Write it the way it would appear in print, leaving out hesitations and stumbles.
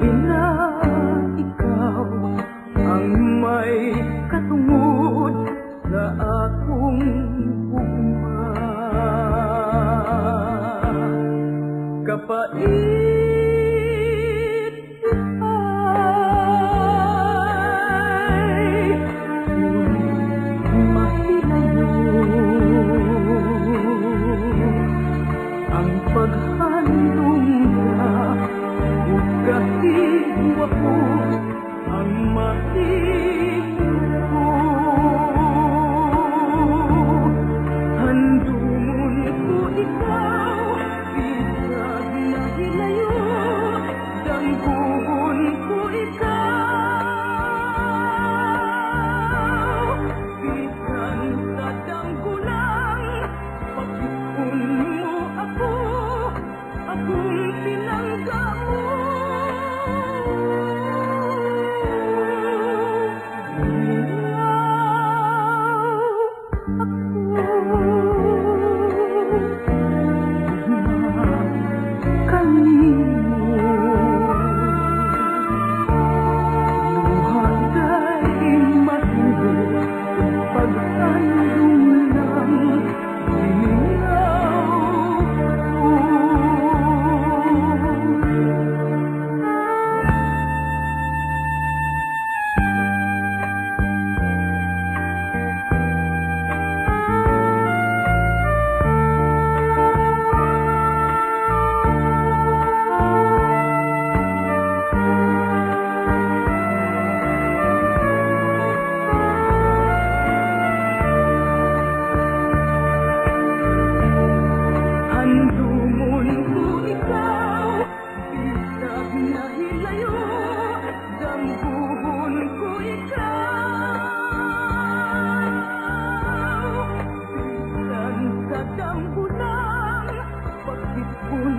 sabi na ikaw ang may katungod sa akong ugma. Kapait ay ngunit mahilayo ang paghandong na kahit wako ang mahihiro. Handumon ko ikaw, isag na hilayo, dampuhon ko ikaw. Bisan sa damgulang, pag-ipon mo ako, akong pinangga mo. Handumon ko ikaw, isag na hilayo, dampuhon ko ikaw. Bisan sa dambulang, pag-ipon